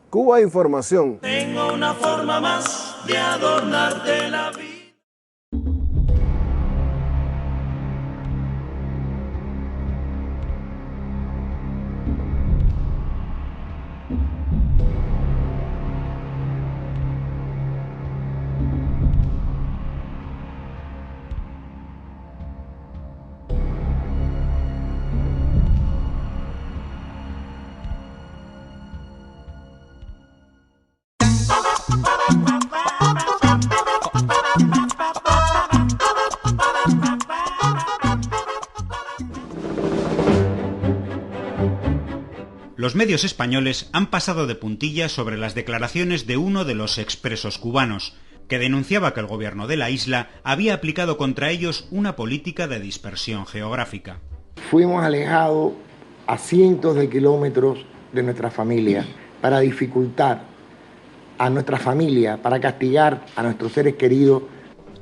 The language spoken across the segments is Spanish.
Cuba Información. Tengo una forma más de adornarte la vida. Los medios españoles han pasado de puntillas sobre las declaraciones de uno de los expresos cubanos, que denunciaba que el gobierno de la isla había aplicado contra ellos una política de dispersión geográfica. Fuimos alejados a cientos de kilómetros de nuestra familia para dificultar a nuestra familia, para castigar a nuestros seres queridos.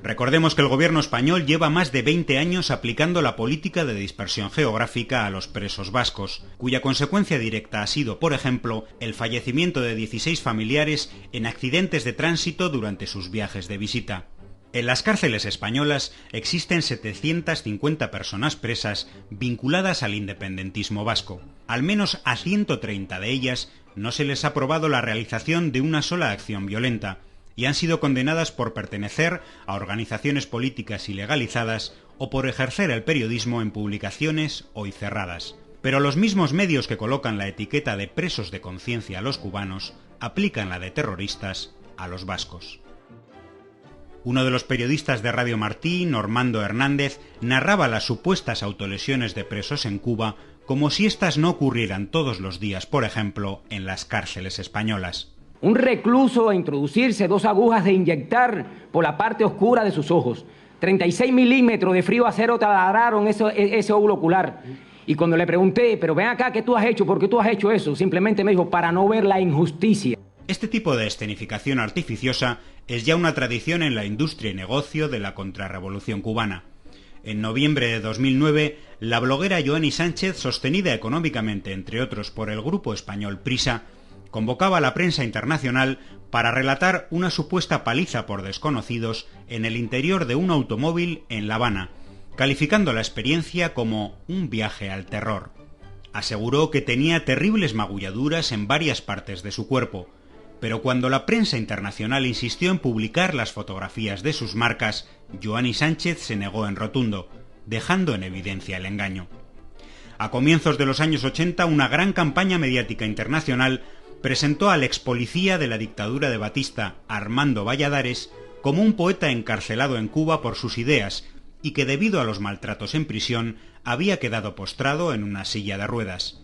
Recordemos que el gobierno español lleva más de 20 años aplicando la política de dispersión geográfica a los presos vascos, cuya consecuencia directa ha sido, por ejemplo, el fallecimiento de 16 familiares en accidentes de tránsito durante sus viajes de visita. En las cárceles españolas existen 750 personas presas vinculadas al independentismo vasco. Al menos a 130 de ellas no se les ha aprobado la realización de una sola acción violenta, y han sido condenadas por pertenecer a organizaciones políticas ilegalizadas o por ejercer el periodismo en publicaciones hoy cerradas. Pero los mismos medios que colocan la etiqueta de presos de conciencia a los cubanos aplican la de terroristas a los vascos. Uno de los periodistas de Radio Martí, Normando Hernández, narraba las supuestas autolesiones de presos en Cuba como si éstas no ocurrieran todos los días, por ejemplo, en las cárceles españolas. Un recluso a introducirse 2 agujas de inyectar por la parte oscura de sus ojos. 36 milímetros de frío acero taladraron ese óvulo ocular. Y cuando le pregunté, pero ven acá, ¿qué tú has hecho? ¿Por qué tú has hecho eso? Simplemente me dijo, para no ver la injusticia. Este tipo de escenificación artificiosa es ya una tradición en la industria y negocio de la contrarrevolución cubana. En noviembre de 2009, la bloguera Joanny Sánchez, sostenida económicamente, entre otros, por el grupo español Prisa, convocaba a la prensa internacional para relatar una supuesta paliza por desconocidos en el interior de un automóvil en La Habana, calificando la experiencia como un viaje al terror. Aseguró que tenía terribles magulladuras en varias partes de su cuerpo, pero cuando la prensa internacional insistió en publicar las fotografías de sus marcas, Joanny Sánchez se negó en rotundo, dejando en evidencia el engaño. A comienzos de los años 80, una gran campaña mediática internacional presentó al ex policía de la dictadura de Batista, Armando Valladares, como un poeta encarcelado en Cuba por sus ideas y que debido a los maltratos en prisión había quedado postrado en una silla de ruedas.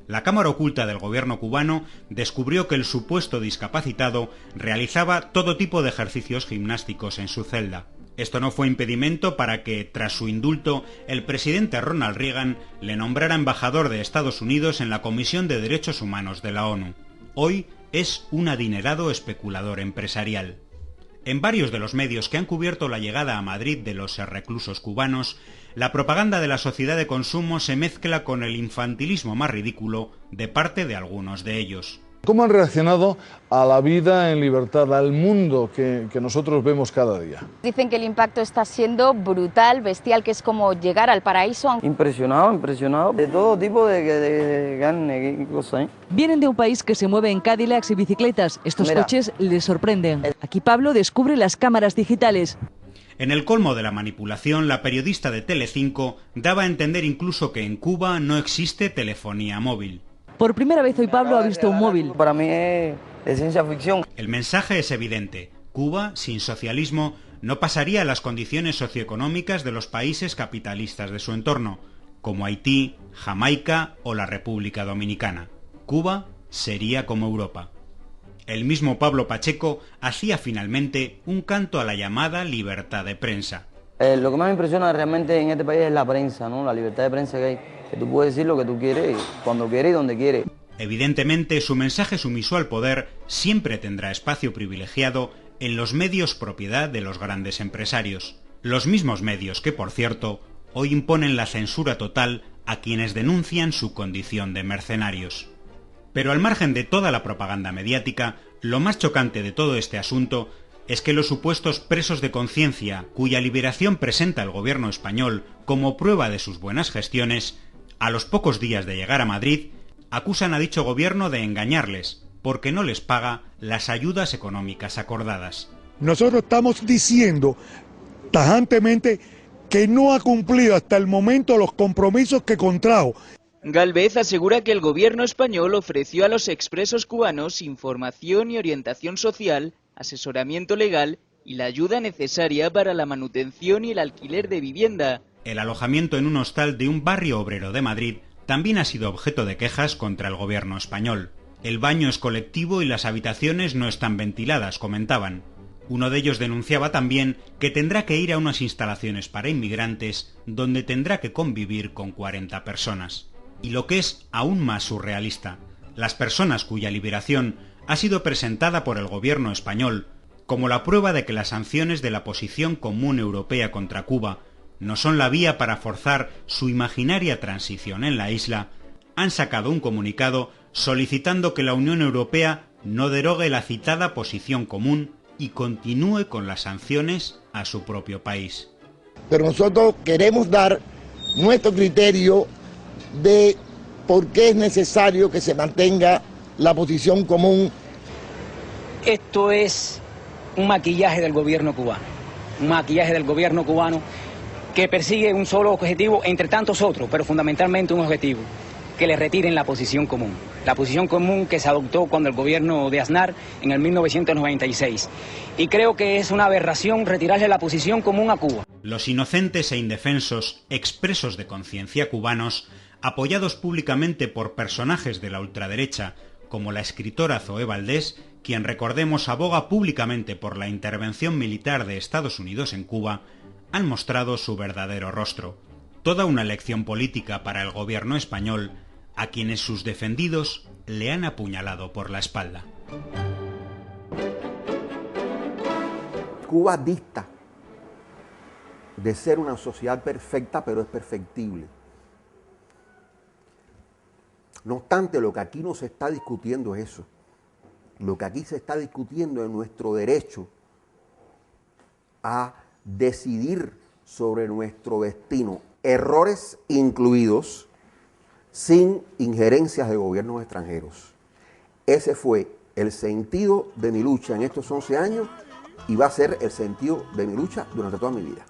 La cámara oculta del gobierno cubano descubrió que el supuesto discapacitado realizaba todo tipo de ejercicios gimnásticos en su celda. Esto no fue impedimento para que, tras su indulto, el presidente Ronald Reagan le nombrara embajador de Estados Unidos en la Comisión de Derechos Humanos de la ONU. Hoy es un adinerado especulador empresarial. En varios de los medios que han cubierto la llegada a Madrid de los reclusos cubanos, la propaganda de la sociedad de consumo se mezcla con el infantilismo más ridículo de parte de algunos de ellos. ¿Cómo han reaccionado a la vida en libertad, al mundo que nosotros vemos cada día? Dicen que el impacto está siendo brutal, bestial, que es como llegar al paraíso. Impresionado, de todo tipo de carne y cosas. Vienen de un país que se mueve en Cadillacs y bicicletas. Estos coches les sorprenden. Aquí Pablo descubre las cámaras digitales. En el colmo de la manipulación, la periodista de Telecinco daba a entender incluso que en Cuba no existe telefonía móvil. Por primera vez hoy Pablo ha visto un móvil. Para mí es de ciencia ficción. El mensaje es evidente. Cuba, sin socialismo, no pasaría a las condiciones socioeconómicas de los países capitalistas de su entorno, como Haití, Jamaica o la República Dominicana. Cuba sería como Europa. El mismo Pablo Pacheco hacía finalmente un canto a la llamada libertad de prensa. Lo que más me impresiona realmente en este país es la prensa, ¿no? La libertad de prensa que hay. Que tú puedes decir lo que tú quieres, cuando quieres y donde quieres. Evidentemente, su mensaje sumiso al poder siempre tendrá espacio privilegiado en los medios propiedad de los grandes empresarios. Los mismos medios que, por cierto, hoy imponen la censura total a quienes denuncian su condición de mercenarios. Pero al margen de toda la propaganda mediática, lo más chocante de todo este asunto es que los supuestos presos de conciencia, cuya liberación presenta el gobierno español como prueba de sus buenas gestiones, a los pocos días de llegar a Madrid, acusan a dicho gobierno de engañarles, porque no les paga las ayudas económicas acordadas. Nosotros estamos diciendo tajantemente que no ha cumplido hasta el momento los compromisos que contrajo. Gálvez asegura que el gobierno español ofreció a los expresos cubanos información y orientación social, asesoramiento legal y la ayuda necesaria para la manutención y el alquiler de vivienda. El alojamiento en un hostal de un barrio obrero de Madrid también ha sido objeto de quejas contra el gobierno español. El baño es colectivo y las habitaciones no están ventiladas, comentaban. Uno de ellos denunciaba también que tendrá que ir a unas instalaciones para inmigrantes donde tendrá que convivir con 40 personas. Y lo que es aún más surrealista, las personas cuya liberación ha sido presentada por el gobierno español como la prueba de que las sanciones de la Posición Común Europea contra Cuba no son la vía para forzar su imaginaria transición en la isla, han sacado un comunicado solicitando que la Unión Europea no derogue la citada Posición Común y continúe con las sanciones a su propio país. Pero nosotros queremos dar nuestro criterio de por qué es necesario que se mantenga la Posición Común. Esto es un maquillaje del gobierno cubano, que persigue un solo objetivo entre tantos otros, pero fundamentalmente un objetivo, que le retiren la Posición Común. La Posición Común que se adoptó cuando el gobierno de Aznar en el 1996. Y creo que es una aberración retirarle la Posición Común a Cuba. Los inocentes e indefensos expresos de conciencia cubanos, apoyados públicamente por personajes de la ultraderecha, como la escritora Zoé Valdés, quien recordemos aboga públicamente por la intervención militar de Estados Unidos en Cuba, han mostrado su verdadero rostro. Toda una lección política para el gobierno español, a quienes sus defendidos le han apuñalado por la espalda. Cuba dista de ser una sociedad perfecta, pero es perfectible. No obstante, lo que aquí no se está discutiendo es eso. Lo que aquí se está discutiendo es nuestro derecho a decidir sobre nuestro destino, errores incluidos, sin injerencias de gobiernos extranjeros. Ese fue el sentido de mi lucha en estos 11 años y va a ser el sentido de mi lucha durante toda mi vida.